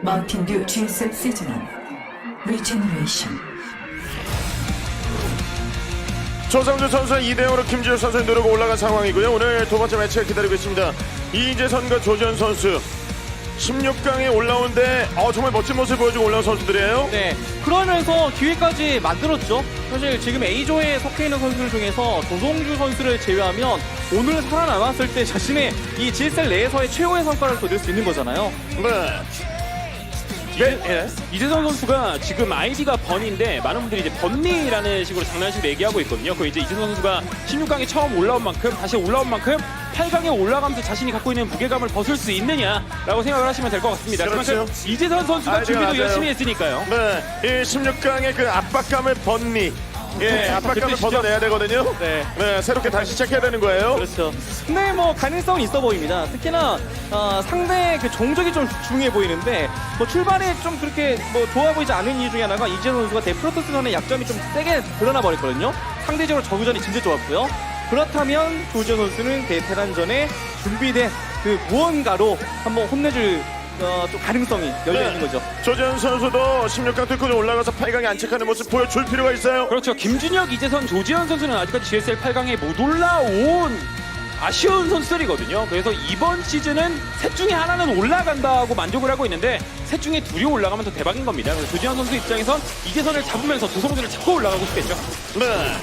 마운틴듀 GSL 시즌 1 리제너레이션. 조성주 선수의 2대0으로 김지우 선수의 누르고 올라간 상황이고요. 오늘 두 번째 매치가 기다리고 있습니다. 이재선과 조지현 선수 16강에 올라오는데 정말 멋진 모습을 보여주고 올라온 선수들이에요. 네, 그러면서 기회까지 만들었죠. 사실 지금 A조에 속해 있는 선수들 중에서 조성주 선수를 제외하면 오늘 살아남았을 때 자신의 이 GSL 내에서의 최고의 성과를 거둘 수 있는 거잖아요. 네. 이재선 선수가 지금 아이디가 번인데 많은 분들이 이제 번니라는 식으로 장난식으로 얘기하고 있거든요. 그 이제 이재선 선수가 16강에 처음 올라온 만큼 다시 올라온 만큼 8강에 올라가면서 자신이 갖고 있는 무게감을 벗을 수 있느냐라고 생각을 하시면 될 것 같습니다. 그렇죠. 그만큼 이재선 선수가 아이디가 준비도 맞아요. 열심히 했으니까요. 네, 이 16강의 그 압박감을 번니. 예, 압박감을 뜻이죠. 벗어내야 되거든요. 네. 네, 새롭게 다시 시작해야 되는 거예요. 그렇죠. 근데 뭐 가능성은 있어 보입니다. 특히나 상대 그 종족이 좀 중요해 보이는데 뭐 출발에 좀 그렇게 뭐 좋아 보이지 않은 이유 중에 하나가 이재선 선수가 대프로토스전의 약점이 좀 세게 드러나 버렸거든요. 상대적으로 저구전이 진짜 좋았고요. 그렇다면 조지현 선수는 대테란전에 준비된 그 무언가로 한번 혼내줄 좀 가능성이 열려 있는 거죠. 조지현 선수도 16강 뚫고 좀 올라가서 8강에 안착하는 모습 보여줄 필요가 있어요. 그렇죠. 김준혁, 이재선, 조지현 선수는 아직까지 GSL 8강에 못 올라온 아쉬운 선수들이거든요. 그래서 이번 시즌은 셋 중에 하나는 올라간다고 만족을 하고 있는데 셋 중에 둘이 올라가면 더 대박인 겁니다. 그래서 조지현 선수 입장에선 이재선을 잡으면서 조성주를 잡고 올라가고 싶겠죠. 네.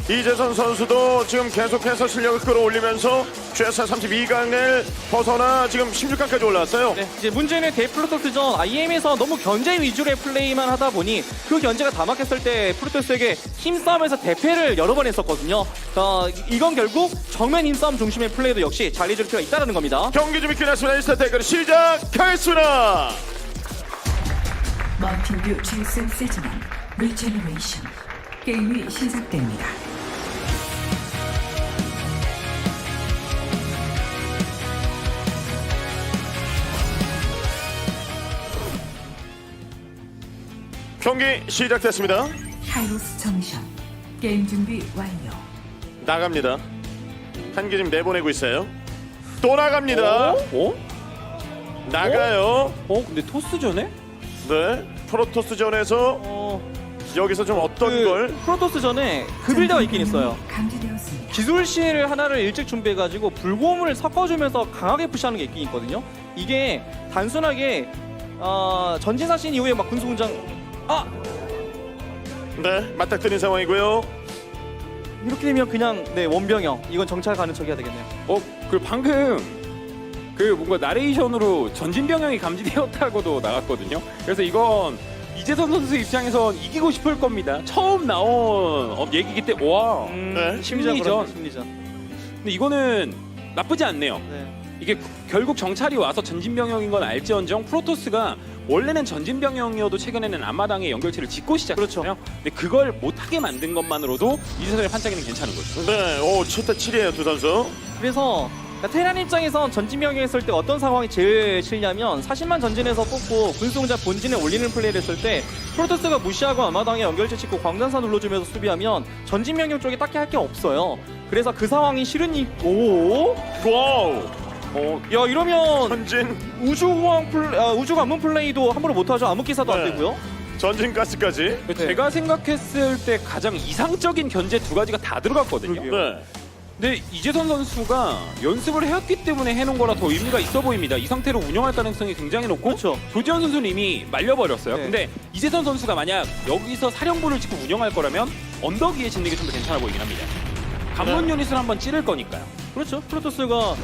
이재선 선수도 지금 계속해서 실력을 끌어올리면서 GSL 32강을 벗어나 지금 16강까지 올라왔어요. 네, 이제 문제는 대프로토스전 IM에서 너무 견제 위주의 플레이만 하다 보니 그 견제가 다 막혔을 때 프로토스에게 힘싸움에서 대패를 여러 번 했었거든요. 이건 결국 정면 힘싸움 중심의 플레이도 역시 잘 해줄 필요가 있다는 겁니다. 경기 준비 끝났습니다. 1스타 대결 시작하겠습니다. 마운틴듀 GSL 시즌 1 리제너레이션. 게임이 시작됩니다. 경기 시작됐습니다. 하이로스 정션. 게임 준비 완료. 나갑니다. 한 개 지금 내보내고 있어요. 또 나갑니다. 어? 나가요. 근데 토스전에? 네. 프로토스전에서 여기서 좀 어떤 걸 프로토스전에 그 빌드가 있긴 있어요. 감지되었습니다. 기술실 하나를 일찍 준비해가지고 불곰을 섞어주면서 강하게 푸시하는 게 있긴 있거든요. 이게 단순하게 전진사신 이후에 막 군수공장 네, 맞닥뜨린 상황이고요. 이렇게 되면 그냥 네 원병형 이건 정찰 가는 척해야 되겠네요. 그 방금 그 뭔가 나레이션으로 전진 병영이 감지되었다고도 나갔거든요. 그래서 이건 이재선 선수 입장에선 이기고 싶을 겁니다. 처음 나온 얘기기 때문에 와 네. 심리전. 근데 이거는 나쁘지 않네요. 네. 이게 결국 정찰이 와서 전진 병영인 건 알지언정 프로토스가 원래는 전진 병영이어도 최근에는 앞마당에 연결체를 짓고 시작했잖아요. 근데 그걸 못하게 만든 것만으로도 이재선의 판짜기는 괜찮은 거죠. 네, 7대 7이에요, 두 선수. 그래서 테란 입장에선 전진병이 했을 때 어떤 상황이 제일 싫냐면 사실만 전진해서 뽑고 군수공장 본진에 올리는 플레이를 했을 때 프로토스가 무시하고 앞마당에 연결체 짓고 광전사 눌러주면서 수비하면 전진병영 쪽에 딱히 할 게 없어요. 그래서 그 상황이 싫으니 와우. 야 이러면 전진, 우주 관문 플레이도 함부로 못하죠. 암흑기사도 안 네. 되고요. 전진 가스까지. 제가 생각했을 때 가장 이상적인 견제 두 가지가 다 들어갔거든요. 네. 근데 이재선 선수가 연습을 해왔기 때문에 해놓은 거라 더 의미가 있어 보입니다. 이 상태로 운영할 가능성이 굉장히 높고 그렇죠. 조지현 선수는 이미 말려버렸어요. 네. 근데 이재선 선수가 만약 여기서 사령부를 짓고 운영할 거라면 언덕 위에 짓는 게 좀 더 괜찮아 보이긴 합니다. 관문 유닛을 한번 찌를 거니까요. 그렇죠. 프로토스가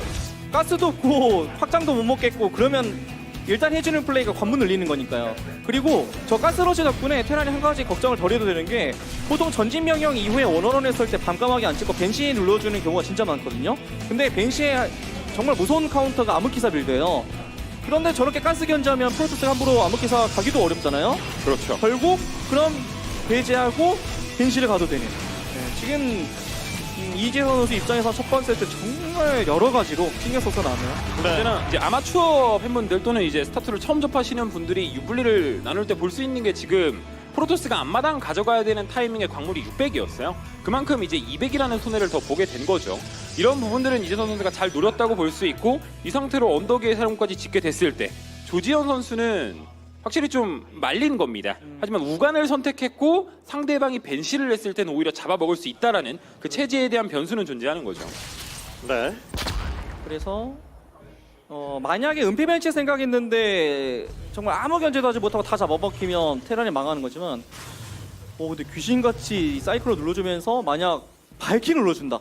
가스도 없고 확장도 못 먹겠고 그러면 일단 해주는 플레이가 관문 늘리는 거니까요. 그리고 저 가스러시 덕분에 테란이 한 가지 걱정을 덜 해도 되는 게 보통 전진 명령 이후에 원어런 했을 때 밤까마귀 안 찍고 벤시 눌러주는 경우가 진짜 많거든요. 근데 벤시의 정말 무서운 카운터가 암흑기사 빌드예요. 그런데 저렇게 가스 견제하면 프로토스가 함부로 암흑기사 가기도 어렵잖아요. 그렇죠. 결국 그럼 배제하고 벤시를 가도 되는. 지금 이재선 선수 입장에서 첫 번째 세트 정말 여러 가지로 신경 써서 나네요. 문제는 이제 아마추어 팬분들 또는 이제 스타트를 처음 접하시는 분들이 유불리를 나눌 때 볼 수 있는 게 지금 프로토스가 앞마당 가져가야 되는 타이밍에 광물이 600이었어요. 그만큼 이제 200이라는 손해를 더 보게 된 거죠. 이런 부분들은 이재선 선수가 잘 노렸다고 볼 수 있고 이 상태로 언덕 위에 사령까지 짓게 됐을 때 조지현 선수는 확실히 좀 말린 겁니다. 하지만 우간을 선택했고 상대방이 벤시를 했을 때는 오히려 잡아먹을 수 있다라는 그 체제에 대한 변수는 존재하는 거죠. 네. 그래서 만약에 은폐 벤치 생각했는데 정말 아무 견제도 하지 못하고 다 잡아먹히면 테란이 망하는 거지만 근데 귀신같이 사이클로 눌러주면서 만약 발키 눌러준다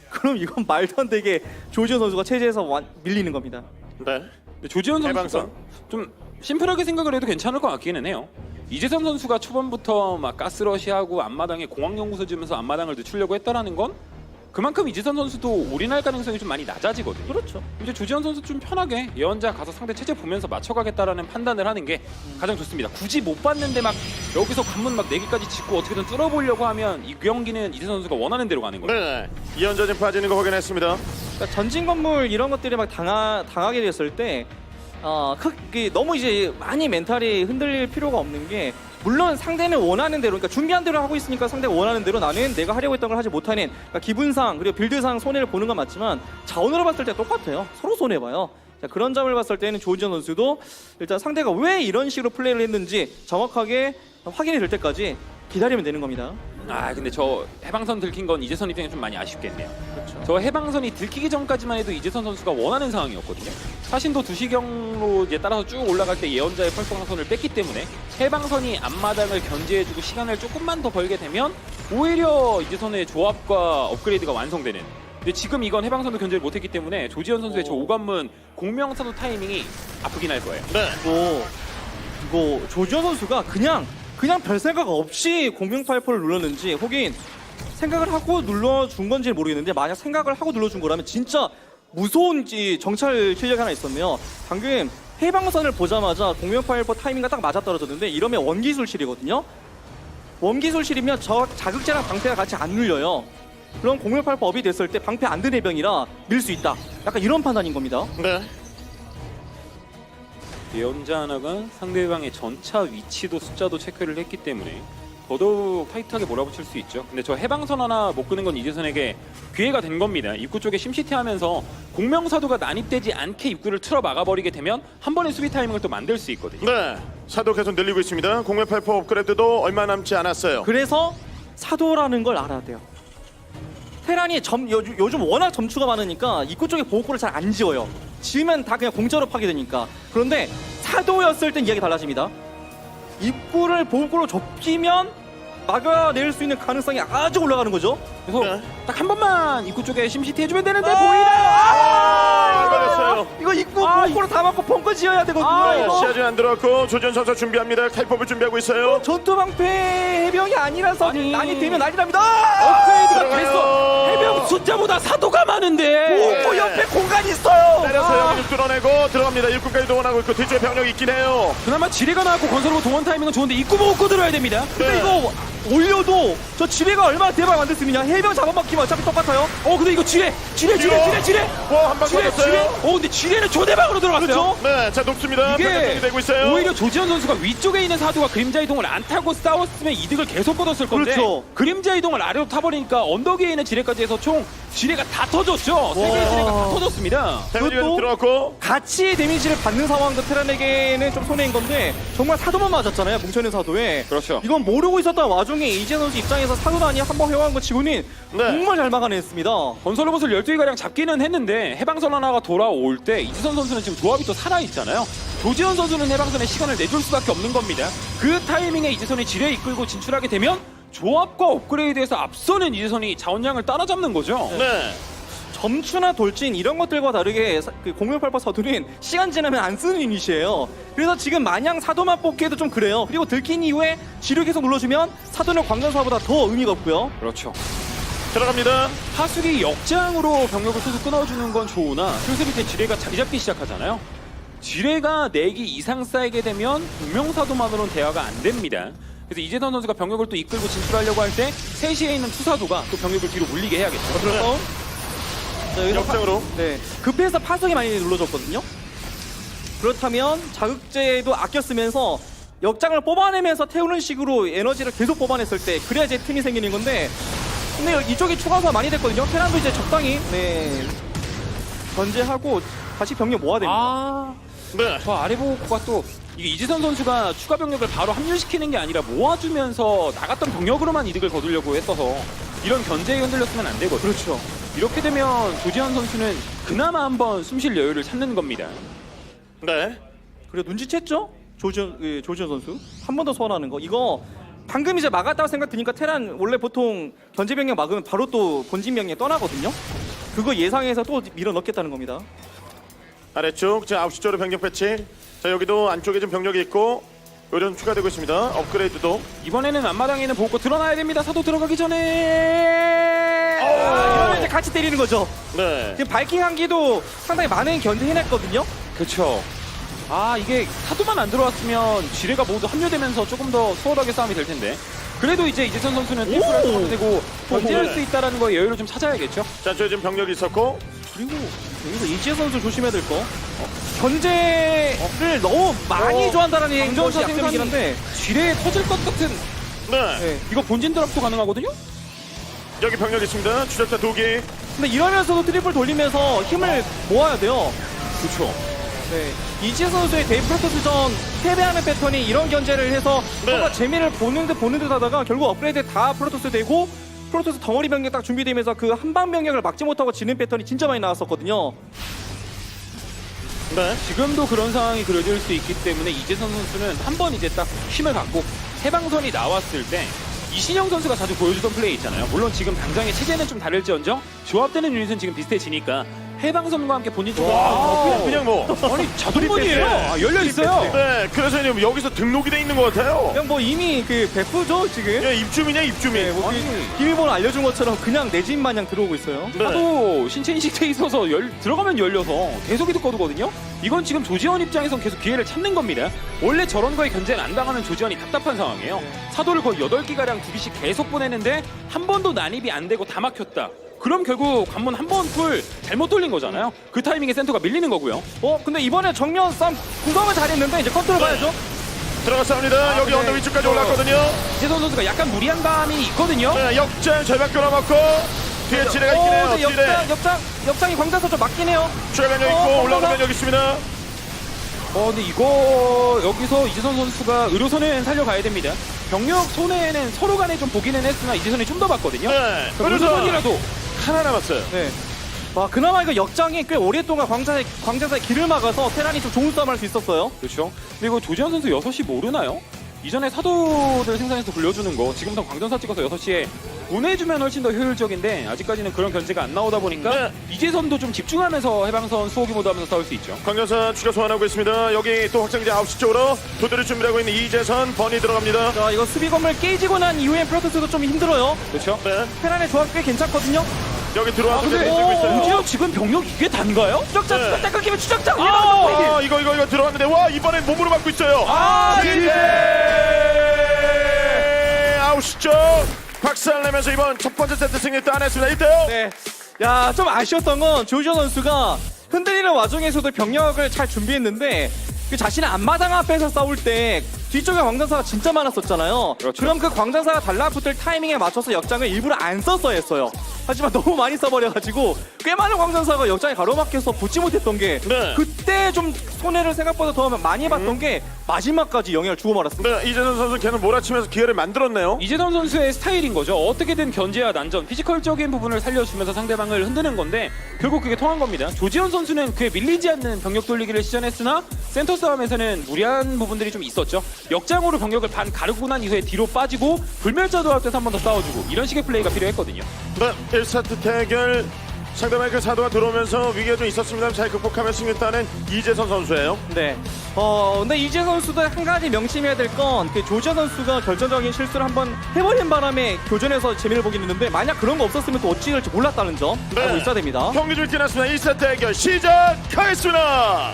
그럼 이건 말도 안 되게 조지현 선수가 체제에서 밀리는 겁니다. 네. 근데 조지현 선수가 해방선. 좀 심플하게 생각을 해도 괜찮을 것 같기는 해요. 이재선 선수가 초반부터 막 가스러시하고 앞마당에 공항연구소 지으면서 앞마당을 늦추려고 했다라는 건 그만큼 이재선 선수도 올인할 가능성이 좀 많이 낮아지거든요. 그렇죠. 이제 조지현 선수 좀 편하게 예언자 가서 상대 체제 보면서 맞춰가겠다라는 판단을 하는 게 가장 좋습니다. 굳이 못 봤는데 막 여기서 관문 막 4개까지 짓고 어떻게든 뚫어보려고 하면 이 경기는 이재선 선수가 원하는 대로 가는 거예요. 네. 이연자 지금 빠지는 거 확인했습니다. 그러니까 전진 건물 이런 것들이 막 당하게 됐을 때 너무 이제 많이 멘탈이 흔들릴 필요가 없는 게 물론 상대는 원하는 대로 그러니까 준비한 대로 하고 있으니까 상대가 원하는 대로 나는 내가 하려고 했던 걸 하지 못하는 그러니까 기분상 그리고 빌드상 손해를 보는 건 맞지만 자원으로 봤을 때 똑같아요. 서로 손해봐요. 자, 그런 점을 봤을 때는 조지현 선수도 일단 상대가 왜 이런 식으로 플레이를 했는지 정확하게 확인이 될 때까지 기다리면 되는 겁니다. 근데 저 해방선 들킨 건 이재선 입장에 좀 많이 아쉽겠네요. 그렇죠. 저 해방선이 들키기 전까지만 해도 이재선 선수가 원하는 상황이었거든요. 사신도 2시경로 이제 따라서 쭉 올라갈 때 예언자의 펄성선을 뺐기 때문에 해방선이 앞마당을 견제해주고 시간을 조금만 더 벌게 되면 오히려 이재선의 조합과 업그레이드가 완성되는. 근데 지금 이건 해방선도 견제를 못했기 때문에 조지현 선수의 저 오관문 공명사도 타이밍이 아프긴 할 거예요. 네. 이거 조지현 선수가 그냥 별 생각 없이 공명파이퍼를 눌렀는지 혹은 생각을 하고 눌러준 건지는 모르겠는데 만약 생각을 하고 눌러준 거라면 진짜 무서운 정찰 실력이 하나 있었네요. 방금 해방선을 보자마자 공명파이퍼 타이밍과 딱 맞아떨어졌는데 이러면 원기술실이거든요. 원기술실이면 저 자극제랑 방패가 같이 안 눌려요. 그럼 공명파이퍼 업이 됐을 때 방패 안 든 해병이라 밀 수 있다. 약간 이런 판단인 겁니다. 네. 예언자 하나가 상대방의 전차 위치도 숫자도 체크를 했기 때문에 더더욱 타이트하게 몰아붙일 수 있죠. 근데 저 해방선 하나 못 끄는 건 이재선에게 기회가 된 겁니다. 입구 쪽에 심시티 하면서 공명사도가 난입되지 않게 입구를 틀어 막아버리게 되면 한 번의 수비 타이밍을 또 만들 수 있거든요. 네. 사도 계속 늘리고 있습니다. 공면 파이퍼 업그레이드도 얼마 남지 않았어요. 그래서 사도라는 걸 알아야 돼요. 테란이 요즘 워낙 점추가 많으니까 입구 쪽에 보호구를 잘 안 지어요. 지으면 다 그냥 공짜로 파괴되니까. 그런데 사도였을 땐 이야기 달라집니다. 입구를 보호구로 좁히면 막아낼 수 있는 가능성이 아주 올라가는 거죠. 그래서 네. 딱 한 번만 입구 쪽에 심시티 해주면 되는데 걸렸어요. 이거 입구 보호구로 다 막고 벙커 지어야 되거든요. 네. 이거. 시야지 안 들어왔고 조지현 선수 준비합니다. 칼법을 준비하고 있어요. 전투방패 해병이 아니라서 아니. 되면 난리 납니다. 업그레이드가 들어가요. 됐어. 해병 숫자보다 사도가 많은데. 보호구 옆에 공간이 있어요. 때려서 여기를 뚫어내고 들어갑니다. 일꾼까지 동원하고 있고 뒤쪽에 병력 있긴 해요. 그나마 지뢰가 나왔고 건설하고 동원 타이밍은 좋은데 입구 보고 들어야 됩니다. 근데 이거 올려도 저 지뢰가 얼마나 대박 만들 수 있느냐. 해병 잡아먹히면 어차피 똑같아요. 근데 이거 지뢰. 와, 한 방 지뢰. 맞았어요. 근데 지뢰는 초대박으로 들어갔어요. 그렇죠? 네, 자 높습니다. 병력 이게 정리되고 있어요. 오히려 조지현 선수가 위쪽에 있는 사도가 그림자 이동을 안 타고 싸웠으면 이득을 계속 거뒀을 건데 그렇죠. 그림자 이동을 아래로 타버리니까 언덕 위에 있는 지뢰까지 해서 총 지뢰가 다 터졌죠. 세 개의 지뢰가 다 터졌습니다. 데미지가 그것도- 들어갔고 같이 데미지를 받는 상황도 테란에게는 좀 손해인 건데 정말 사도만 맞았잖아요. 뭉쳐있는 사도에. 그렇죠. 이건 모르고 있었던 와중에 이재 선수 입장에서 사도단이 한번 회화한 것 치고는 정말 잘 막아냈습니다. 건설 로봇을 12개가량 잡기는 했는데 해방선 하나가 돌아올 때 이지선 선수는 지금 조합이 또 살아있잖아요. 조지현 선수는 해방선에 시간을 내줄 수밖에 없는 겁니다. 그 타이밍에 이지선이 지뢰 이끌고 진출하게 되면 조합과 업그레이드에서 앞서는 이지선이 자원량을 따라잡는 거죠. 네. 점추나 돌진 이런 것들과 다르게 공룡팔파 사도는 시간 지나면 안 쓰는 유닛이에요. 그래서 지금 마냥 사도만 뽑기에도 좀 그래요. 그리고 들킨 이후에 지뢰 계속 눌러주면 사도는 광전사보다 더 의미가 없고요. 그렇죠. 들어갑니다. 하수기 역장으로 병력을 계속 끊어주는 건 좋으나 슬슬 이제 지뢰가 자리 잡기 시작하잖아요. 지뢰가 4기 이상 쌓이게 되면 공명사도만으로는 대화가 안 됩니다. 그래서 이재선 선수가 병력을 또 이끌고 진출하려고 할 때 3시에 있는 투사도가 또 병력을 뒤로 물리게 해야겠죠. 그래서 자, 여기서 역장으로. 네, 급해서 파석이 많이 눌러졌거든요. 그렇다면 자극제도 아껴 쓰면서 역장을 뽑아내면서 태우는 식으로 에너지를 계속 뽑아냈을 때 그래야 이제 틈이 생기는 건데 근데 이쪽이 추가가 많이 됐거든요. 테란도 이제 적당히 견제하고 다시 병력 모아야 됩니다. 아, 네. 저 아래 보고가 또 이게 이재선 선수가 추가 병력을 바로 합류시키는 게 아니라 모아주면서 나갔던 병력으로만 이득을 거두려고 했어서 이런 견제에 흔들렸으면 안 되거든요. 그렇죠. 이렇게 되면 조지현 선수는 그나마 한번 숨쉴 여유를 찾는 겁니다. 네. 그리고 눈치챘죠? 조지현 선수 한 번 더 소환하는 거 이거 방금 이제 막았다고 생각 드니까 테란 원래 보통 견제 병력 막으면 바로 또 본진 병력 떠나거든요. 그거 예상해서 또 밀어 넣겠다는 겁니다. 아래쪽 자 9시 쪽으로 병력 배치. 자 여기도 안쪽에 좀 병력이 있고 요령 추가되고 있습니다. 업그레이드도. 이번에는 앞마당에는 보고 드러나야 됩니다. 사도 들어가기 전에. 이러면 이제 같이 때리는 거죠. 네. 지금 바이킹 한기도 상당히 많은 견제해냈거든요. 그렇죠. 아 이게 사도만 안 들어왔으면 지뢰가 모두 합류되면서 조금 더 수월하게 싸움이 될 텐데. 그래도 이제 이재선 선수는 템플을 써도 되고 견제할 네. 수 있다라는 거에 여유를 좀 찾아야겠죠. 자 저기 지금 병력이 있었고. 그리고 여기서 이지혜 선수 조심해야 될 거. 견제를 너무 많이 좋아한다는 것이 강전사 약점이긴 생산이 한데. 지뢰에 터질 것 같은 네. 네. 이거 본진 드랍도 가능하거든요. 여기 병력 있습니다. 추적자 2기. 근데 이러면서도 트리플 돌리면서 힘을 모아야 돼요. 그렇죠. 네. 이지혜 선수의 데이 프로토스전 패배하는 패턴이 이런 견제를 해서 네. 뭔가 재미를 보는 듯 하다가 결국 업그레이드 다 프로토스 되고 프로토스 덩어리 병력 딱 준비되면서 그 한방 병력을 막지 못하고 지는 패턴이 진짜 많이 나왔었거든요. 네. 지금도 그런 상황이 그려질 수 있기 때문에 이재선 선수는 한 번 이제 딱 힘을 갖고 해방선이 나왔을 때 이신영 선수가 자주 보여주던 플레이 있잖아요. 물론 지금 당장의 체제는 좀 다를지언정 조합되는 유닛은 지금 비슷해지니까 해방선과 함께 본인 쪽으로 그냥 뭐. 아니 자동문이에요. 아, 열려 있어요. 네. 그래서 지금 여기서 등록이 돼 있는 것 같아요. 그냥 뭐 이미 그 베프죠 지금. 예, 입주민이야 입주민. 네, 뭐 아니. 비밀번호 알려준 것처럼 그냥 내 집 마냥 들어오고 있어요. 네. 하도 신체 인식돼 있어서 들어가면 열려서 계속 이득 거두거든요. 이건 지금 조지현 입장에선 계속 기회를 찾는 겁니다. 원래 저런 거에 견제를 안 당하는 조지현이 답답한 상황이에요. 사도를 거의 8기가량 2기씩 계속 보내는데 한 번도 난입이 안 되고 다 막혔다. 그럼 결국 관문 한 번 풀 잘못 돌린 거잖아요. 그 타이밍에 센터가 밀리는 거고요. 근데 이번에 정면 싸움 구성을 잘했는데 이제 컨트롤 봐야죠. 들어갔습니다. 여기 네. 언덕 위쪽까지 올랐거든요. 이재선 선수가 약간 무리한 감이 있거든요. 네, 역전 절반 끊어먹고 뒤에 지뢰가 있긴 해요. 근데 지뢰. 역장이 광자서 좀 맞긴 해요. 추가 변력 있고 어, 올라오는 어, 변력 있습니다. 근데 이거 여기서 이재선 선수가 의료선은 살려가야 됩니다. 병력 손해는 서로 간에 좀 보기는 했으나 이재선이 좀 더 봤거든요. 네. 의료선이라도 하나 남았어요. 네. 와 그나마 이거 역장이 꽤 오랫동안 광자의 길을 막아서 테란이 좀 좋은 싸움 할 수 있었어요. 그렇죠. 그리고 조지현 선수 6시 모르나요? 이전에 사도들 생산해서 굴려주는 거 지금부터 광전사 찍어서 6시에 보내주면 훨씬 더 효율적인데 아직까지는 그런 견제가 안 나오다 보니까 네. 이재선도 좀 집중하면서 해방선 수호기 모드 하면서 싸울 수 있죠. 광전사 추가 소환하고 있습니다. 여기 또 확장기 9시 쪽으로 도드를 준비하고 있는 이재선 번이 들어갑니다. 자 이거 수비 건물 깨지고 난 이후에 프로토스도 좀 힘들어요. 그렇죠. 네. 테란의 조합 꽤 괜찮거든요. 여기 들어와서 근데 움직이고 있어요. 조지현 지금 병력 이게 단가요? 추적자 네. 추적자 끊기면 추적자. 이거 들어왔는데 와 이번엔 몸으로 맞고 있어요. 이제 9시 쪽 박살 내면서 이번 첫 번째 세트 승리 따냈습니다. 1대0. 네. 야, 좀 아쉬웠던 건 조지현 선수가 흔들리는 와중에서도 병력을 잘 준비했는데 그 자신의 앞마당 앞에서 싸울 때 뒤쪽에 광전사가 진짜 많았었잖아요. 그렇죠. 그럼 그 광전사가 달라붙을 타이밍에 맞춰서 역장을 일부러 안 썼어야 했어요. 하지만 너무 많이 써버려가지고 꽤 많은 광전사가 역장에 가로막혀서 붙지 못했던 게 네. 그때 좀 손해를 생각보다 더 많이 봤던 게 마지막까지 영향을 주고 말았습니다. 네, 이재선 선수 걔는 몰아치면서 기회를 만들었네요. 이재선 선수의 스타일인 거죠. 어떻게든 견제와 난전, 피지컬적인 부분을 살려주면서 상대방을 흔드는 건데 결국 그게 통한 겁니다. 조지현 선수는 그에 밀리지 않는 병력 돌리기를 시전했으나 센터 싸움에서는 무리한 부분들이 좀 있었죠. 역장으로 병력을 반 가르고 난 이후에 뒤로 빠지고 불멸자 도합돼서 한 번 더 싸워주고 이런 식의 플레이가 필요했거든요. 네, 1세트 대결 상대방의 그 사도가 들어오면서 위기가 좀 있었습니다만 잘 극복하며 승리 따낸 이재선 선수예요. 네. 근데 이재 선수도 한 가지 명심해야 될 건 그 조지현 선수가 결정적인 실수를 한번 해버린 바람에 교전에서 재미를 보긴 했는데 만약 그런 거 없었으면 또 어찌 될지 몰랐다는 점 알고 있어야 됩니다. 경기 줄 지났습니다. 1세트 대결 시작하겠습니다.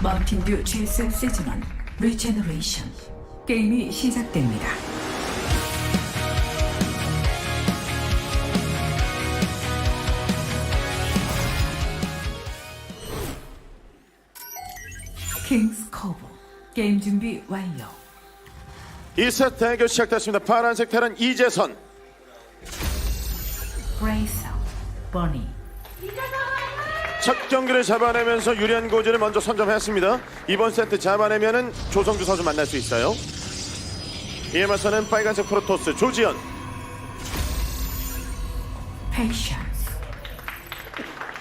마운틴듀 GSL 시즌1 리제너레이션 게임이 시작됩니다. 킹스 커브 게임 준비 완료. 2세트 대결 시작됐습니다. 파란색 테란 이재선. 브레이서 버니. 첫 경기를 잡아내면서 유리한 고지를 먼저 선점했습니다. 이번 세트 잡아내면은 조성주 선수 만날 수 있어요. 이에 맞서는 빨간색 프로토스 조지현. 패션스.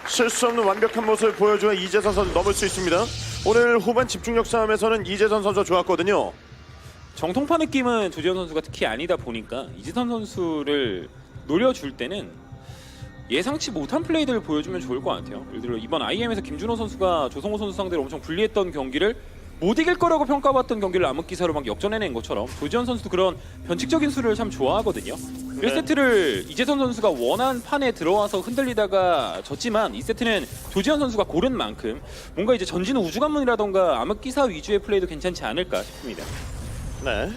실수 없는 완벽한 모습을 보여줘야 이재선 선수 넘을 수 있습니다. 오늘 후반 집중력 싸움에서는 이재선 선수가 좋았거든요. 정통파 느낌은 조지현 선수가 특히 아니다 보니까 이재선 선수를 노려줄 때는 예상치 못한 플레이들을 보여주면 좋을 것 같아요. 예를 들어 이번 IM에서 김준호 선수가 조성호 선수 상대로 엄청 불리했던 경기를 못 이길 거라고 평가받던 경기를 암흑기사로 막 역전해낸 것처럼 조지현 선수도 그런 변칙적인 수를 참 좋아하거든요. 1세트를 이재선 선수가 원한 판에 들어와서 흔들리다가 졌지만 2세트는 조지현 선수가 고른 만큼 뭔가 이제 전진 우주관문이라던가 암흑기사 위주의 플레이도 괜찮지 않을까 싶습니다. 네.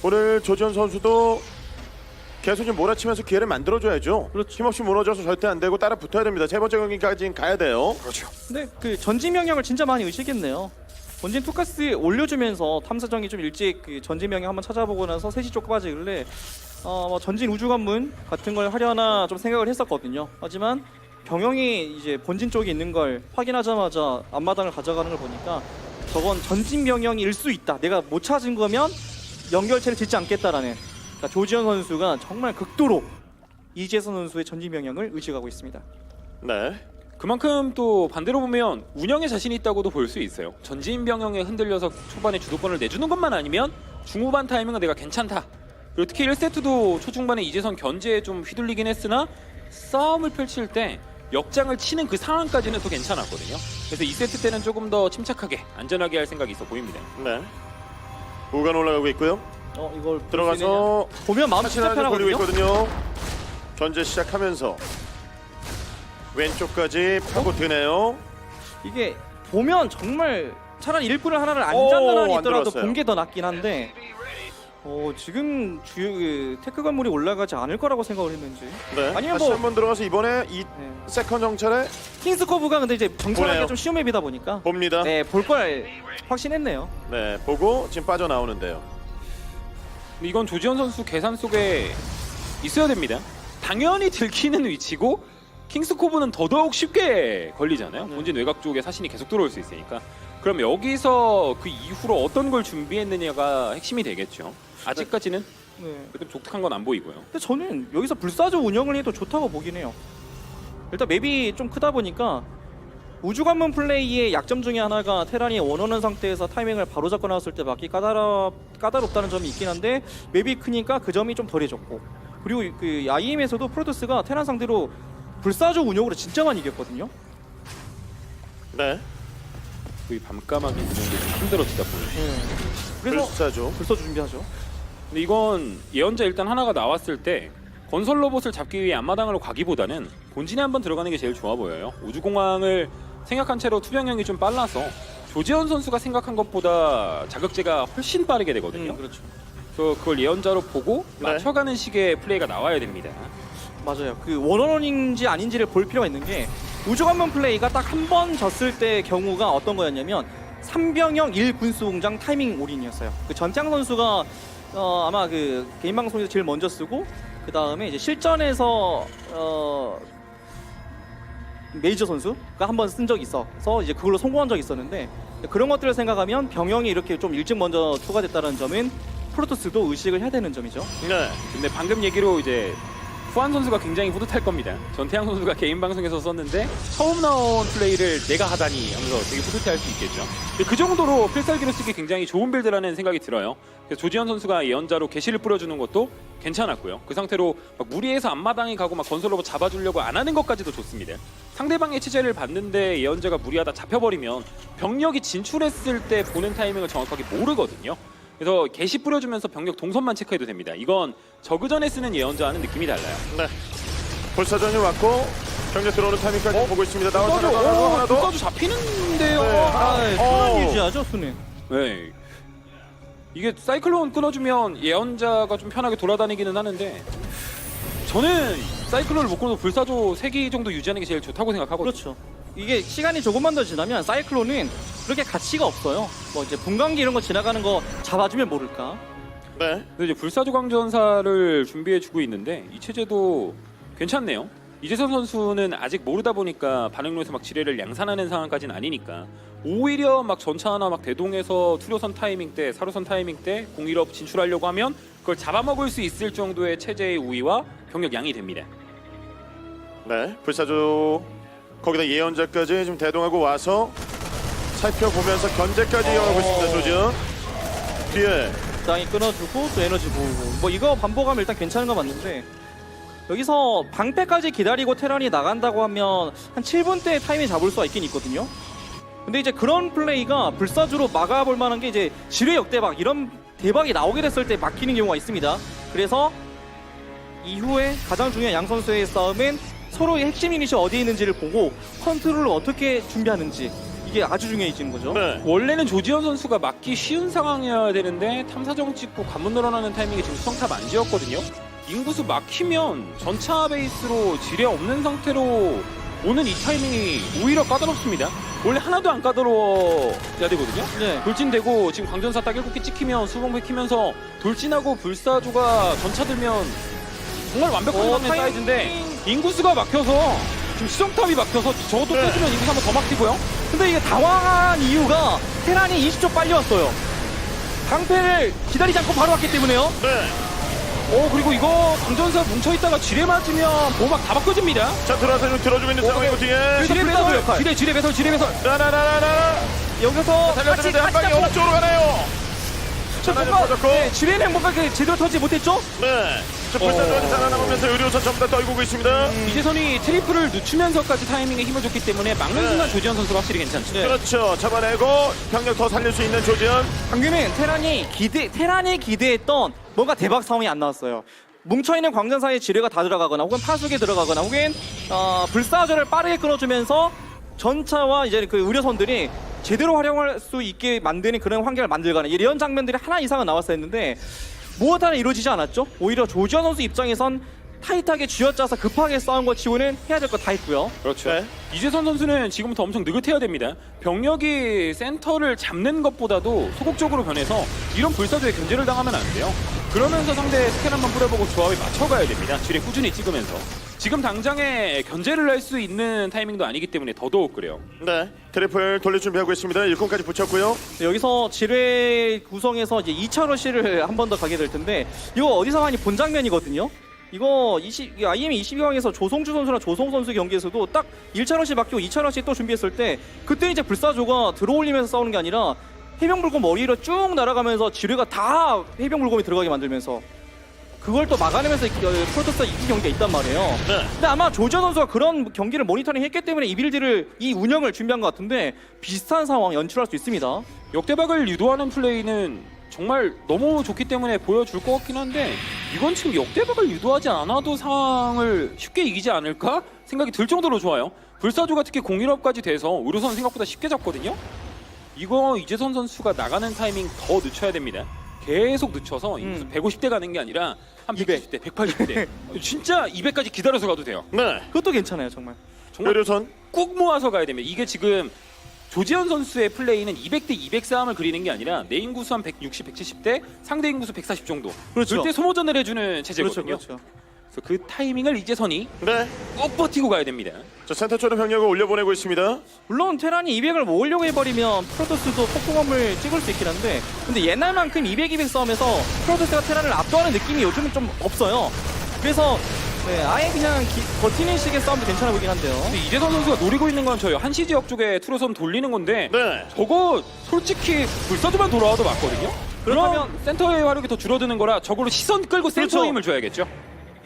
오늘 조지현 선수도 계속 좀 몰아치면서 기회를 만들어줘야죠. 그렇죠. 힘없이 무너져서 절대 안 되고 따라 붙어야 됩니다. 세 번째 경기까지는 가야 돼요. 그렇죠. 근데 그 전진 명령을 진짜 많이 의식했네요. 본진 투카스 올려주면서 탐사정이 좀 일찍 그 전진 명령 한번 찾아보고 나서 3시 쪽 빠지길래 뭐 전진 우주관문 같은 걸 하려나 좀 생각을 했었거든요. 하지만 병영이 이제 본진 쪽에 있는 걸 확인하자마자 앞마당을 가져가는 걸 보니까 저건 전진 명령일 수 있다. 내가 못 찾은 거면 연결체를 짓지 않겠다라는. 그러니까 조지현 선수가 정말 극도로 이재선 선수의 전진 명령을 의식하고 있습니다. 네. 그만큼 또 반대로 보면 운영에 자신이 있다고도 볼 수 있어요. 전진 병영에 흔들려서 초반에 주도권을 내주는 것만 아니면 중후반 타이밍은 내가 괜찮다. 그리고 특히 1세트도 초중반에 이재선 견제에 좀 휘둘리긴 했으나 싸움을 펼칠 때 역장을 치는 그 상황까지는 또 괜찮았거든요. 그래서 2세트 때는 조금 더 침착하게 안전하게 할 생각이 있어 보입니다. 네. 우간 올라가고 있고요. 이걸 들어가서 보면 마음 진짜 하나 걸리고 편하거든요. 있거든요. 견제 시작하면서 왼쪽까지 파고 드네요. 이게 보면 정말 차라리 일꾼을 하나를 안 오, 잡는 안 있더라도 들어왔어요. 본 게 더 낫긴 한데 지금 주요 테크 건물이 올라가지 않을 거라고 생각을 했는지 네. 아니면 다시 뭐 한번 들어가서 이번에 이 네. 세컨 정찰에 킹스커브가 근데 이제 정찰하기가 보네요. 좀 쉬운 맵이다 보니까 봅니다. 네, 볼 걸 확신했네요. 네, 보고 지금 빠져나오는데요. 근데 이건 조지현 선수 계산 속에 있어야 됩니다. 당연히 들키는 위치고 킹스코브는 더더욱 쉽게 걸리잖아요. 본진 외곽 쪽에 사신이 계속 들어올 수 있으니까. 그럼 여기서 그 이후로 어떤 걸 준비했느냐가 핵심이 되겠죠. 아직까지는 네. 그래도 독특한 건 안 보이고요. 근데 저는 여기서 불사조 운영을 해도 좋다고 보긴 해요. 일단 맵이 좀 크다 보니까 우주관문 플레이의 약점 중에 하나가 테란이 원하는 상태에서 타이밍을 바로 잡고 나왔을 때 막기 까다롭다는 점이 있긴 한데 맵이 크니까 그 점이 좀 덜해졌고 그리고 그 IM에서도 프로토스가 테란 상대로 불사조 운영으로 진짜 많이 이겼거든요. 네. 거의 밤까마귀 운영도 좀 힘들어지다 보니. 그래서 불사조. 불사조 준비하죠. 근데 이건 예언자 일단 하나가 나왔을 때 건설 로봇을 잡기 위해 앞마당으로 가기보다는 본진에 한번 들어가는 게 제일 좋아 보여요. 우주공항을 생각한 채로 투병형이 좀 빨라서 조지현 선수가 생각한 것보다 자극제가 훨씬 빠르게 되거든요. 그렇죠. 그래서 그걸 예언자로 보고 네. 맞춰가는 식의 플레이가 나와야 됩니다. 맞아요. 그 원원인지 아닌지를 볼 필요가 있는 게 우주관문 플레이가 딱 한 번 졌을 때 경우가 어떤 거였냐면 3병형 1군수공장 타이밍 올인이었어요. 그 전장 선수가 아마 그 개인 방송에서 제일 먼저 쓰고 그 다음에 이제 실전에서 메이저 선수가 한 번 쓴 적이 있어서 이제 그걸로 성공한 적이 있었는데 그런 것들을 생각하면 병영이 이렇게 좀 일찍 먼저 추가됐다는 점은 프로토스도 의식을 해야 되는 점이죠. 네. 근데 방금 얘기로 이제 후안 선수가 굉장히 뿌듯할 겁니다. 전태양 선수가 개인 방송에서 썼는데 처음 나온 플레이를 내가 하다니 하면서 되게 뿌듯해할 수 있겠죠. 그 정도로 필살기로 쓰기 굉장히 좋은 빌드라는 생각이 들어요. 그래서 조지현 선수가 예언자로 개시를 뿌려주는 것도 괜찮았고요. 그 상태로 막 무리해서 앞마당에 가고 막 건설로봇 잡아주려고 안 하는 것까지도 좋습니다. 상대방의 체제를 봤는데 예언자가 무리하다 잡혀버리면 병력이 진출했을 때 보는 타이밍을 정확하게 모르거든요. 그래서 개시 뿌려주면서 병력 동선만 체크해도 됩니다. 이건 저그전에 쓰는 예언자와는 느낌이 달라요. 네. 불사전이 왔고 경제 들어오는 타이밍까지 보고 있습니다. 나와서 하나 더. 불사조 잡히는데요. 네. 순환 유지하죠, 순위. 네. 이게 사이클론 끊어주면 예언자가 좀 편하게 돌아다니기는 하는데 저는 사이클론을 못 끊어도 불사조 3기 정도 유지하는 게 제일 좋다고 생각하거든요. 그렇죠. 이게 시간이 조금만 더 지나면 사이클론은 그렇게 가치가 없어요. 뭐 이제 분광기 이런 거 지나가는 거 잡아주면 모를까. 네. 근데 이제 불사조 광전사를 준비해주고 있는데 이 체제도 괜찮네요. 이재선 선수는 아직 모르다 보니까 반응로에서 막 지뢰를 양산하는 상황까지는 아니니까 오히려 막 전차 하나 막 대동해서 투료선 타이밍 때, 사료선 타이밍 때 공일업 진출하려고 하면 그걸 잡아먹을 수 있을 정도의 체제의 우위와 병력 양이 됩니다. 네. 불사조 거기다 예언자까지 지금 대동하고 와서 살펴보면서 견제까지 이어가고 있습니다. 조지현. 뒤에 적당히 끊어주고 또 에너지 모으고 뭐 이거 반복하면 일단 괜찮은 거 맞는데 여기서 방패까지 기다리고 테란이 나간다고 하면 한 7분 때 타이밍 잡을 수가 있긴 있거든요. 근데 이제 그런 플레이가 불사조로 막아볼 만한 게 이제 지뢰 역대박 이런 대박이 나오게 됐을 때 막히는 경우가 있습니다. 그래서 이후에 가장 중요한 양 선수의 싸움은 서로의 핵심 유닛이 어디에 있는지를 보고 컨트롤을 어떻게 준비하는지 이게 아주 중요해지는 거죠. 네. 원래는 조지현 선수가 막기 쉬운 상황이어야 되는데 탐사정 찍고 관문 늘어나는 타이밍에 지금 수성탑 안 지었거든요. 인구수 막히면 전차 베이스로 지뢰 없는 상태로 오는 이 타이밍이 오히려 까다롭습니다. 원래 하나도 안 까다로워야 되거든요. 네. 돌진되고 지금 광전사 딱 7개 찍히면 수봉배 키면서 돌진하고 불사조가 전차 들면 정말 완벽한 장면 타이밍. 사이즈인데 인구수가 막혀서 지금 수정탑이 막혀서 저것도 네. 터지면 인구수 한번 더 막히고요. 근데 이게 당황한 이유가 테란이 20초 빨리 왔어요. 방패를 기다리지 않고 바로 왔기 때문에요. 네. 그리고 이거 광전사 뭉쳐있다가 지뢰 맞으면 보호막 다 바꿔집니다. 자 들어와서 지금 들어주고 있는 상황이고 뒤에 지뢰 불사조 배설, 역할. 지뢰 배설, 지뢰 배설. 라라라라라 여기서 달려드는데 한 방에 어느 쪽으로 가나요? 하나 뭔가 터졌고 네, 지뢰는 뭔가 제대로 터지지 못했죠? 네. 자 불사조까지 살아남으면서 의료선 전부 다 떨구고 있습니다. 이재선이 트리플을 늦추면서까지 타이밍에 힘을 줬기 때문에 막는 네. 순간 조지현 선수가 확실히 괜찮죠. 네. 그렇죠. 잡아내고 병력 더 살릴 수 있는 조지현. 방금은 테란이 기대했던 뭔가 대박 상황이 안 나왔어요. 뭉쳐있는 광전사에 지뢰가 다 들어가거나 혹은 파수기에 들어가거나 혹은 불사조를 빠르게 끊어주면서 전차와 이제 그 의료선들이 제대로 활용할 수 있게 만드는 그런 환경을 만들거나 이런 장면들이 하나 이상은 나왔었는데 무엇 하나 이루어지지 않았죠. 오히려 조지현 선수 입장에선 타이트하게 쥐어짜서 급하게 싸운 것 치고는 해야 될 거 다 했고요. 그렇죠. 네. 이재선 선수는 지금부터 엄청 느긋해야 됩니다. 병력이 센터를 잡는 것보다도 소극적으로 변해서 이런 불사조에 견제를 당하면 안 돼요. 그러면서 상대의 스캔 한번 뿌려보고 조합에 맞춰가야 됩니다. 지뢰 꾸준히 찍으면서. 지금 당장에 견제를 할 수 있는 타이밍도 아니기 때문에 더더욱 그래요. 네. 트리플 돌릴 준비하고 있습니다. 일꾼까지 붙였고요. 네, 여기서 지뢰 구성에서 이제 2차 러시를 한 번 더 가게 될 텐데 이거 어디서 많이 본 장면이거든요. 이거 IM 22강에서 조성주 선수랑 조성 선수 경기에서도 딱 1차 러시 맡기고 2차 러시 또 준비했을 때 그때 이제 불사조가 들어올리면서 싸우는 게 아니라 해병불곰 머리 위로 쭉 날아가면서 지뢰가 다 해병불곰이 들어가게 만들면서 그걸 또 막아내면서 프로토스가 이긴 경기가 있단 말이에요. 네. 근데 아마 조지현 선수가 그런 경기를 모니터링 했기 때문에 이 운영을 준비한 것 같은데 비슷한 상황 연출할 수 있습니다. 역대박을 유도하는 플레이는 정말 너무 좋기 때문에 보여줄 것 같긴 한데 이건 지금 역대박을 유도하지 않아도 상황을 쉽게 이기지 않을까 생각이 들 정도로 좋아요. 불사조가 특히 공일업까지 돼서 의료선 생각보다 쉽게 잡거든요. 이거 이재선 선수가 나가는 타이밍 더 늦춰야 됩니다. 계속 늦춰서 150대 가는 게 아니라 한 190대, 180대 진짜 200까지 기다려서 가도 돼요. 네. 그것도 괜찮아요 정말. 정말 의료선. 꾹 모아서 가야 됩니다. 이게 지금 조지현 선수의 플레이는 200대 200 싸움을 그리는 게 아니라 내 인구수 한 160, 170대 상대 인구수 140 정도. 그렇죠. 그때 소모전을 해주는 체제거든요. 그렇죠. 그래서 그 타이밍을 이재선이 네. 꼭 버티고 가야 됩니다. 자 센터 쪽으로 병력을 올려보내고 있습니다. 물론 테란이 200을 모으려고 해버리면 프로토스도 폭풍함을 찍을 수 있긴 한데 근데 옛날만큼 200, 200 싸움에서 프로토스가 테란을 압도하는 느낌이 요즘은 좀 없어요. 그래서 네, 아예 그냥 버티는 식의 싸움도 괜찮아 보이긴 한데요. 근데 이재선 선수가 노리고 있는 건 저요. 한시 지역 쪽에 투로섬 돌리는 건데 네. 저거 솔직히 불사조만 돌아와도 맞거든요. 그렇다면 그럼 센터의 화력이 더 줄어드는 거라 저걸로 시선 끌고 센터 그렇죠. 힘을 줘야겠죠.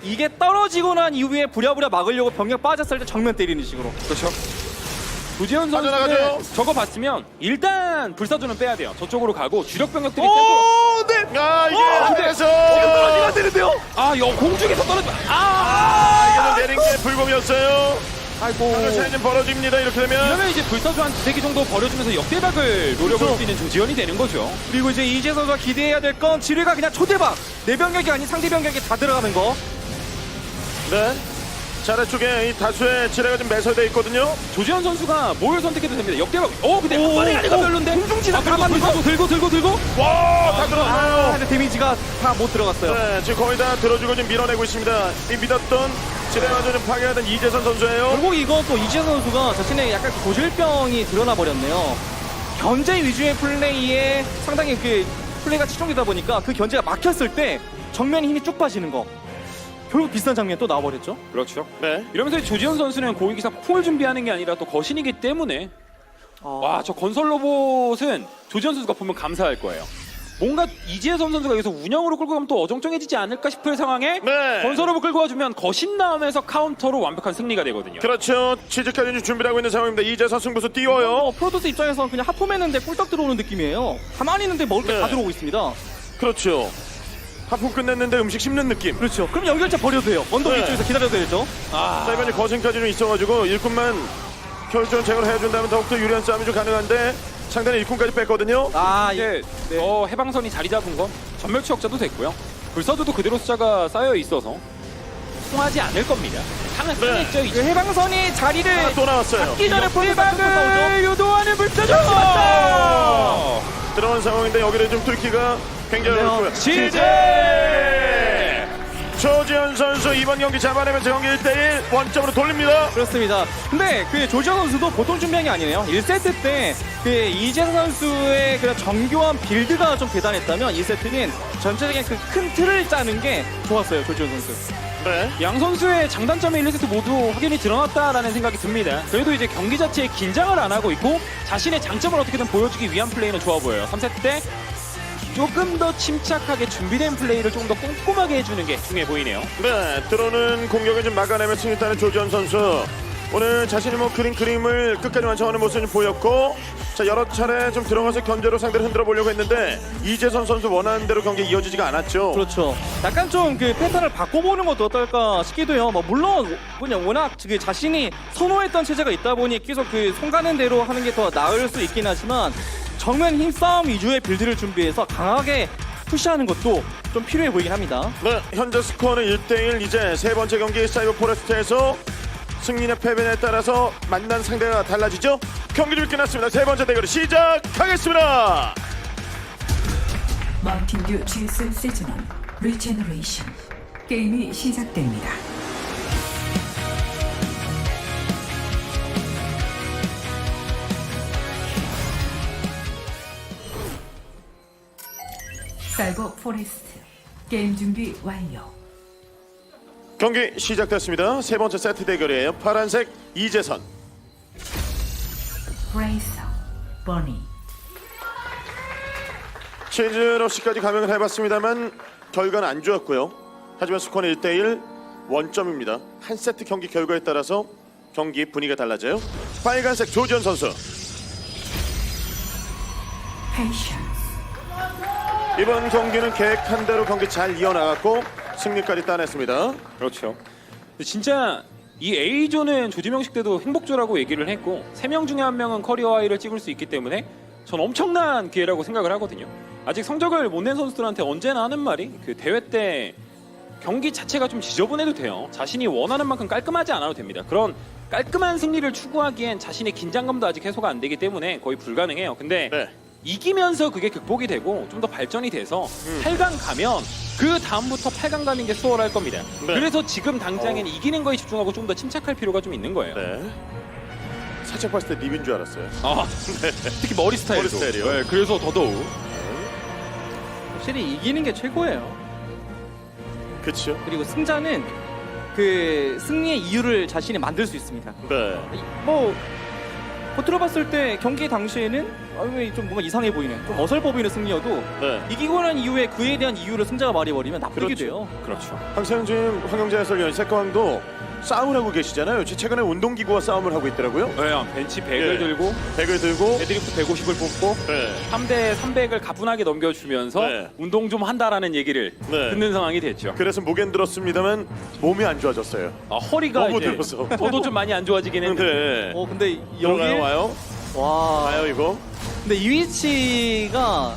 이게 떨어지고 난 이후에 부랴부랴 막으려고 병력 빠졌을 때 정면 때리는 식으로. 그렇죠. 조지현 빠져나가죠. 선수는 저거 봤으면 일단 불사조는 빼야 돼요. 저쪽으로 가고 주력 병력들이 오, 센터로 네. 아 이게 하늘에서 떨어지면 안 되는데요. 공중에서 떨어져. 이거는 내린 게 불곰이었어요. 아이고. 하늘 차이 좀 벌어집니다. 이렇게 되면. 이러면 이제 불사조 한 2-3개 정도 버려주면서 역대박을 노려볼 그렇죠. 수 있는 조지현이 되는 거죠. 그리고 이제 이재 선수가 기대해야 될 건 지뢰가 그냥 초대박. 내 병력이 아닌 상대 병력이 다 들어가는 거. 네. 자, 아래쪽에 이 다수의 지뢰가 좀 매설되어 있거든요. 조지현 선수가 뭘 선택해도 됩니다. 역대박. 근데 한 번에 가니까 별론데. 공중지나 다 맞고 들고. 와, 다 들어가요. 근데 데미지가 다 못 들어갔어요. 네, 지금 거의 다 들어주고 지금 밀어내고 있습니다. 이 믿었던 지뢰마저 좀 파괴하던 이재선 선수예요. 결국 이것도 이지현 선수가 자신의 약간 고질병이 드러나 버렸네요. 견제 위주의 플레이에 상당히 그 플레이가 치중되다 보니까 그 견제가 막혔을 때 정면에 힘이 쭉 빠지는 거. 결국 비슷한 장면 또 나와버렸죠. 그렇죠. 네. 이러면서 조지현 선수는 공익기사 폭풍을 준비하는 게 아니라 또 거신이기 때문에 와, 저 건설 로봇은 조지현 선수가 보면 감사할 거예요. 뭔가 이재선 선수가 여기서 운영으로 끌고 가면 또 어정쩡해지지 않을까 싶을 상황에 네. 건설 로봇 끌고 와주면 거신 나오면서 카운터로 완벽한 승리가 되거든요. 그렇죠. 취직까지 준비를 하고 있는 상황입니다. 이재선 승부수 띄워요. 프로토스 입장에서 그냥 하품했는데 꿀떡 들어오는 느낌이에요. 가만히 있는데 먹을 게 다 네. 들어오고 있습니다. 그렇죠. 하품 끝냈는데 음식 씹는 느낌. 그렇죠. 그럼 연결차 버려도 돼요. 언덕 네. 위쪽에서 기다려도 되죠. 아, 자, 이번에 거신까지 좀 있어가지고 일꾼만 결정 제거를 해준다면 더욱더 유리한 싸움이 좀 가능한데 상대는 일꾼까지 뺐거든요. 이제 해방선이 자리 잡은 건 전멸 추적자도 됐고요. 불사조도 그대로 숫자가 쌓여 있어서 통하지 않을 겁니다. 상했죠. 그 이제 해방선이 자리를 또 나왔어요. 잡기 전에 풀박을 유도하는 불사조. 들어온 상황인데 여기를 좀 뚫기가 굉장히 어렵고요. 시제. 조지현 선수 이번 경기 잡아내면서 경기 1대1 원점으로 돌립니다. 그렇습니다. 근데 그 조지현 선수도 보통 준비한 게 아니네요. 1세트 때 그 이재선 선수의 그런 정교한 빌드가 좀 대단했다면 2세트는 전체적인 그 큰 틀을 짜는 게 좋았어요. 조지현 선수. 네. 양 선수의 장단점이 1세트 모두 확연히 드러났다라는 생각이 듭니다. 그래도 이제 경기 자체에 긴장을 안 하고 있고 자신의 장점을 어떻게든 보여주기 위한 플레이는 좋아 보여요. 3세트 때 조금 더 침착하게 준비된 플레이를 조금 더 꼼꼼하게 해주는 게 중요해 보이네요. 네, 들어오는 공격을 좀 막아내며 승리했다는 조지현 선수. 오늘 자신이 그림을 끝까지 완성하는 모습이 보였고, 자, 여러 차례 좀 들어가서 견제로 상대를 흔들어 보려고 했는데 이재선 선수 원하는 대로 경기 이어지지가 않았죠. 그렇죠. 약간 좀 그 패턴을 바꿔보는 것도 어떨까 싶기도 해요. 뭐 물론 그냥 워낙 그 자신이 선호했던 체제가 있다 보니 계속 그 손가는 대로 하는 게 더 나을 수 있긴 하지만 정면 힘싸움 위주의 빌드를 준비해서 강하게 푸시하는 것도 좀 필요해 보이긴 합니다. 네, 현재 스코어는 1대1. 이제 세 번째 경기 사이버 포레스트에서 승리나 패배에 따라서 만난 상대가 달라지죠. 경기 좀 끝났습니다. 세 번째 대결 시작하겠습니다. 마운틴듀 GS 세즈먼 리제너레이션 게임이 시작됩니다. 사이버 포레스트 게임 준비 완료. 경기 시작됐습니다. 세 번째 세트 대결이에요. 파란색 이재선. 브레이서 버니. 치즈러시까지 감행을 해봤습니다만 결과는 안 좋았고요. 하지만 스코어는 1대1 원점입니다. 한 세트 경기 결과에 따라서 경기 분위기가 달라져요. 빨간색 조지현 선수. 페이션스. 이번 경기는 계획한 대로 경기 잘 이어나갔고 승리까지 따냈습니다. 그렇죠. 근데 진짜 이 A조는 조지명식 때도 행복조라고 얘기를 했고 3명 중에 1명은 커리어 하이를 찍을 수 있기 때문에 전 엄청난 기회라고 생각을 하거든요. 아직 성적을 못 낸 선수들한테 언제나 하는 말이 그 대회 때 경기 자체가 좀 지저분해도 돼요. 자신이 원하는 만큼 깔끔하지 않아도 됩니다. 그런 깔끔한 승리를 추구하기엔 자신의 긴장감도 아직 해소가 안 되기 때문에 거의 불가능해요. 근데 네. 이기면서 그게 극복이 되고 좀 더 발전이 돼서 8강 가면 그 다음부터 8강 가는 게 수월할 겁니다. 네. 그래서 지금 당장엔 이기는 거에 집중하고 좀 더 침착할 필요가 좀 있는 거예요. 네. 살짝 봤을 때 립인 줄 알았어요. 아, 특히 머리 스타일도. 머리 스타일이요? 네, 그래서 더더욱. 확실히 이기는 게 최고예요. 그렇죠. 그리고 승자는 그 승리의 이유를 자신이 만들 수 있습니다. 네. 뭐 겉으로 봤을 때 경기 당시에는 왜 좀 뭔가 이상해 보이네, 좀 어설퍼 보이는 승리여도 네. 이기고 난 이후에 그에 대한 이유를 승자가 말해버리면 나쁘게 그렇죠. 돼요. 그렇죠. 항상 지금 황영재 해설위원 색광도 싸움을 하고 계시잖아요. 최근에 운동기구와 싸움을 하고 있더라고요. 네, 벤치 100을 예. 들고 백을 들고 데드리프트 150을 뽑고 네. 3대 300을 가뿐하게 넘겨주면서 네. 운동 좀 한다라는 얘기를 네. 듣는 상황이 됐죠. 그래서 목엔 들었습니다만 몸이 안 좋아졌어요. 허리가 너무 이제 들어서. 저도 좀 많이 안 좋아지긴 했는데 네. 근데 들어가요, 여기 와요. 와. 와요 이거. 근데 이 위치가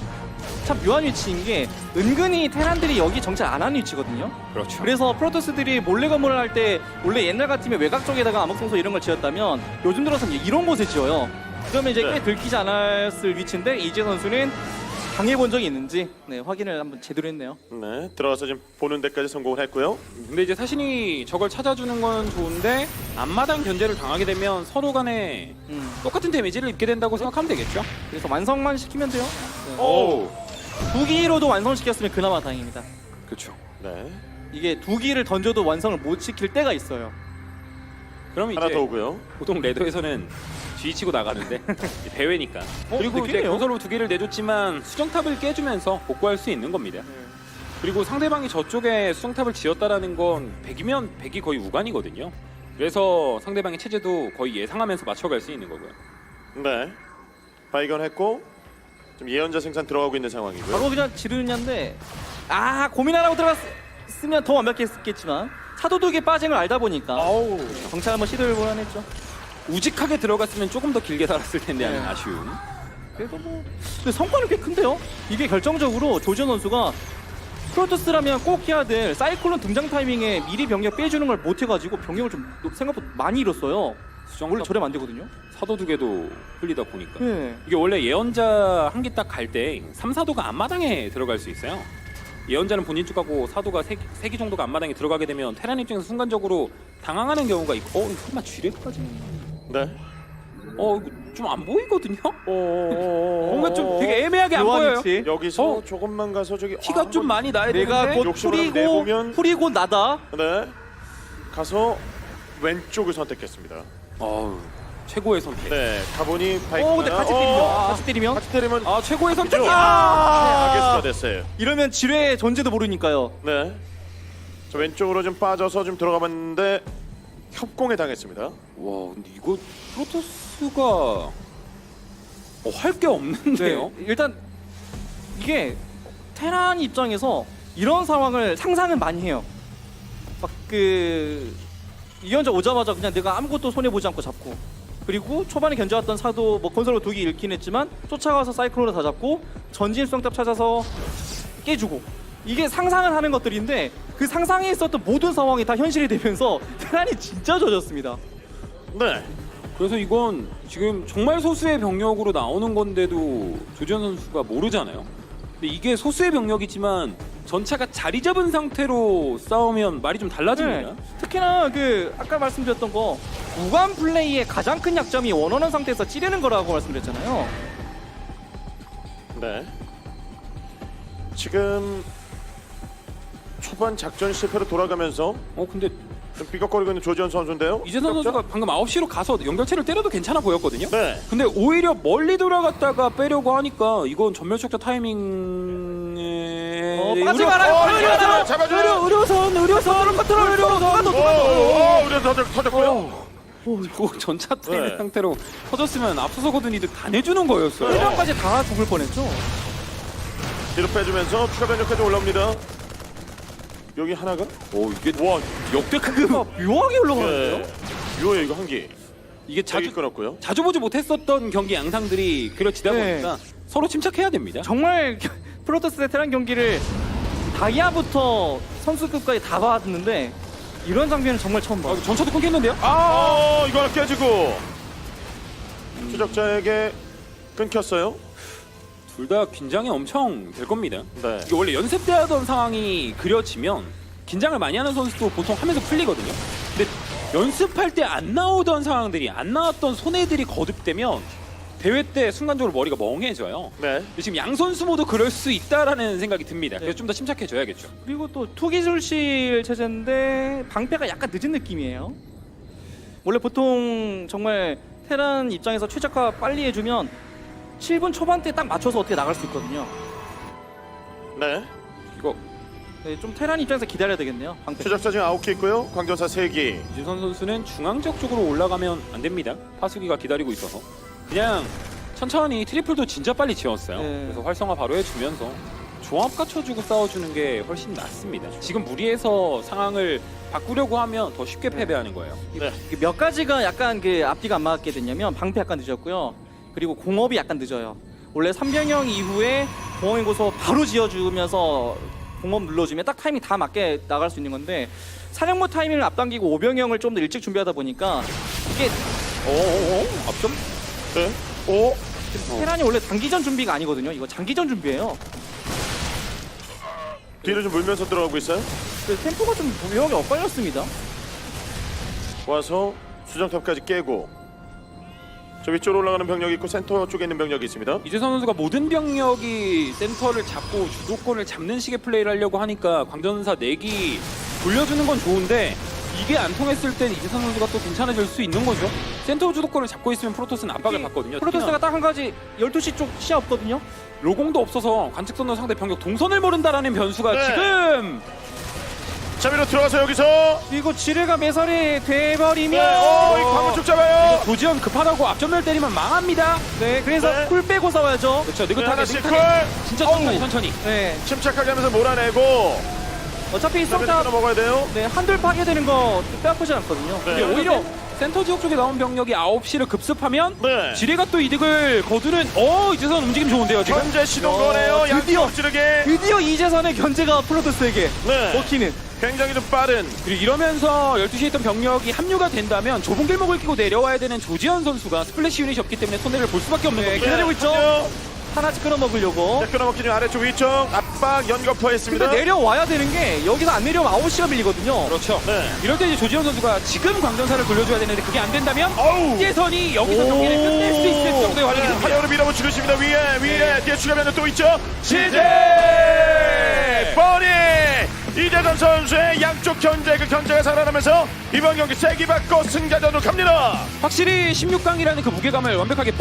참 묘한 위치인 게 은근히 테란들이 여기 정찰 안 하는 위치거든요. 그렇죠. 그래서 프로토스들이 몰래 건물을 할 때 원래 옛날 같으면 외곽 쪽에다가 암흑성소 이런 걸 지었다면 요즘 들어서는 이런 곳에 지어요. 그러면 이제 네. 꽤 들키지 않았을 위치인데 이재 선수는 당해본 적이 있는지 확인을 한번 제대로 했네요. 네, 들어가서 지금 보는 데까지 성공을 했고요. 근데 이제 사신이 저걸 찾아주는 건 좋은데 앞마당 견제를 당하게 되면 서로 간에 똑같은 데미지를 입게 된다고 생각하면 되겠죠. 그래서 완성만 시키면 돼요. 오, 두 기로도 완성시켰으면 그나마 다행입니다. 그렇죠. 네, 이게 두 기를 던져도 완성을 못 시킬 때가 있어요. 그럼 하나 이제 더 오고요. 보통 레더에서는 뒤치고 나가는데 배회니까. 그리고 이제 느끼네요. 건설로 2개를 내줬지만 수정탑을 깨주면서 복구할 수 있는 겁니다. 그리고 상대방이 저쪽에 수정탑을 지었다라는 건 100이면 100이 거의 우간이거든요. 그래서 상대방의 체제도 거의 예상하면서 맞춰갈 수 있는 거고요. 네, 발견했고 지금 예언자 생산 들어가고 있는 상황이고요. 바로 그냥 지르냐인데 고민 안 하고 들어갔으면 더 완벽했겠지만 사도둑에 빠진 걸 알다 보니까 정찰 한번 시도를 볼만했죠. 우직하게 들어갔으면 조금 더 길게 살았을 텐데 하는 네. 아쉬움. 그래도 근데 성과는 꽤 큰데요. 이게 결정적으로 조지현 선수가 프로토스라면 꼭 해야 될 사이클론 등장 타이밍에 미리 병력 빼주는 걸 못해가지고 병력을 좀 생각보다 많이 잃었어요. 원래 저래면 안 되거든요. 사도 2개도 흘리다 보니까. 네. 이게 원래 예언자 한 개 딱 갈 때 3, 4도가 앞마당에 들어갈 수 있어요. 예언자는 본인 쪽 가고 사도가 3기 정도가 앞마당에 들어가게 되면 테란 입장에서 순간적으로 당황하는 경우가 있고 이거 설마 쥐레까지? 네, 이거 좀 안 보이거든요? 뭔가 좀 되게 애매하게 안 묘한 보여요. 위치. 여기서 조금만 가서 저기 티가 좀 많이 나야 내가 되는데 곧 욕심을 한번 내보면- 풀이고 나다. 네, 가서 왼쪽을 선택했습니다. 최고의 선택. 네, 가보니 근데 같이 때리면 같이 때리면 같이 때리면 최고의 선택이야! 악의수가 됐어요. 이러면 지뢰 전제도 모르니까요. 네, 저 왼쪽으로 좀 빠져서 좀 들어가봤는데 협공에 당했습니다. 와, 근데 이거 프로토스가 할 게 없는데요? 일단 이게 테란 입장에서 이런 상황을 상상은 많이 해요. 막 이현자 오자마자 그냥 내가 아무것도 손해 보지 않고 잡고, 그리고 초반에 견제왔던 사도 뭐 건설로 독이 잃긴 했지만 쫓아가서 사이클론을 다 잡고 전진 수정탑 찾아서 깨주고, 이게 상상을 하는 것들인데 그 상상에 있었던 모든 상황이 다 현실이 되면서 테란이 진짜 져졌습니다. 네, 그래서 이건 지금 정말 소수의 병력으로 나오는 건데도 조지현 선수가 모르잖아요. 근데 이게 소수의 병력이지만 전차가 자리 잡은 상태로 싸우면 말이 좀 달라집니다. 네. 특히나 아까 말씀드렸던 거 무관 플레이의 가장 큰 약점이 원원한 상태에서 찌르는 거라고 말씀드렸잖아요. 네. 지금 초반 작전 실패로 돌아가면서 근데 좀 삐걱거리고 있는 조지현 선수인데요. 이재선 선수가 방금 9시로 가서 연결체를 때려도 괜찮아 보였거든요. 네. 근데 오히려 멀리 돌아갔다가 빼려고 하니까 이건 전멸적자 타이밍에 빠지 말아요. 의료선 잡아줘요. 의료선 컨트롤 의료선. 의료선 터졌고요. 이거 전차 타이밍 네. 상태로 터졌으면 앞서서 거둔 이득 다 내주는 거였어요. 의료까지 다 죽을 뻔했죠. 뒤로 빼주면서 추가 변력까지 올라옵니다. 여기 하나가? 이게 역대급 묘하게 올라가는데요. 네. 요 이거 한 개. 이게 자기 자주 끊었고요. 자주 보지 못했었던 경기 양상들이 그려지다 네. 보니까 서로 침착해야 됩니다. 정말 프로토스 대 테란 경기를 다이아부터 선수급까지 다 봤는데 이런 장면은 정말 처음 봐요. 전차도 끊겼는데요? 이거 하나 깨지고 추적자에게 끊겼어요. 둘 다 긴장이 엄청 될 겁니다. 네. 이게 원래 연습 때 하던 상황이 그려지면 긴장을 많이 하는 선수도 보통 하면서 풀리거든요. 근데 연습할 때 안 나오던 상황들이 안 나왔던 손해들이 거듭되면 대회 때 순간적으로 머리가 멍해져요. 네. 근데 지금 양 선수 모두 그럴 수 있다라는 생각이 듭니다. 그래서 좀 더 침착해져야겠죠. 그리고 또 투기술실 체제인데 방패가 약간 늦은 느낌이에요. 원래 보통 정말 테란 입장에서 최적화 빨리 해주면 7분 초반대 딱 맞춰서 어떻게 나갈 수 있거든요. 네. 이거 네, 좀 테란 입장에서 기다려야 되겠네요. 방패. 추적자 지금 9개 있고요. 광전사 3개. 이준선 선수는 중앙적 쪽으로 올라가면 안 됩니다. 파수기가 기다리고 있어서 그냥 천천히 트리플도 진짜 빨리 지었어요. 네. 그래서 활성화 바로 해주면서 조합 갖춰주고 싸워주는 게 훨씬 낫습니다. 지금 무리해서 상황을 바꾸려고 하면 더 쉽게 패배하는 거예요. 네. 몇 가지가 약간 앞뒤가 안 맞게 됐냐면 방패 약간 늦었고요. 그리고 공업이 약간 늦어요. 원래 3병형 이후에 공허의 고소 바로 지어주면서 공업 눌러주면 딱 타이밍 다 맞게 나갈 수 있는 건데 사령부 타이밍을 앞당기고 오병영을 좀 더 일찍 준비하다 보니까 이게 앞점? 네. 오. 테란이 원래 단기전 준비가 아니거든요. 이거 장기전 준비예요. 뒤로 좀 물면서 들어가고 있어요. 그래서 템포가 좀 무리하게 엇갈렸습니다. 와서 수정탑까지 깨고 저 위쪽으로 올라가는 병력이 있고 센터 쪽에 있는 병력이 있습니다. 이재선 선수가 모든 병력이 센터를 잡고 주도권을 잡는 식의 플레이를 하려고 하니까 광전사 4기 돌려주는 건 좋은데 이게 안 통했을 땐 이재선 선수가 또 괜찮아질 수 있는 거죠. 센터 주도권을 잡고 있으면 프로토스는 압박을 받거든요. 프로토스가 딱 한 가지 12시 쪽 시야 없거든요. 로공도 없어서 관측선으로 상대 병력 동선을 모른다라는 변수가 네. 지금 자 위로 들어가서 여기서 그리고 지뢰가 매설이 돼버리면 이 광고 쭉 잡아요. 조지현 급하다고 앞전멸 때리면 망합니다. 네, 그래서 네. 쿨 빼고 싸워야죠. 그렇죠. 네, 느긋하게 하나씩 느긋하게 콜. 진짜 천천히 천천히. 네, 침착하게 하면서 몰아내고 어차피 그다음에 썩자 끊어 먹어야 돼요. 네, 한둘 파괴되는 거 빼앗기지 않거든요. 네. 근데 오히려 센터 지역 쪽에 나온 병력이 9시를 급습하면 네. 지뢰가 또 이득을 거두는 이재선 움직임 좋은데요 지금. 현재 시동 거네요. 드디어. 양쪽 찌르게. 드디어 이재선의 견제가 프로토스에게 네. 먹히는. 굉장히 좀 빠른. 그리고 이러면서 12시에 있던 병력이 합류가 된다면 좁은 길목을 끼고 내려와야 되는 조지현 선수가 스플래시 유닛이 없기 때문에 손해를 볼 수밖에 없는 네, 겁니다. 기다리고 있죠. 그럼요. 하나씩 끊어먹으려고. 자, 끊어먹기 중 아래쪽 위쪽 압박 연거푸했습니다. 근데 내려와야 되는 게 여기서 안 내려오면 9시가 밀리거든요. 그렇죠. 네. 이럴 때 이제 조지현 선수가 지금 광전사를 돌려줘야 되는데 그게 안 된다면 어우. 이재선이 여기서 경기를 끝낼 수 있을 정도의 활약이 됩니다. 화려로 밀어붙이고 있습니다. 위에 뒤에 추가면은 또 있죠. 시제 버니 이재선 선수의 양쪽 견제 그 견제가 살아나면서 이번 경기 세기 받고 승자전으로 갑니다. 확실히 16강이라는 그 무게감을 완벽하게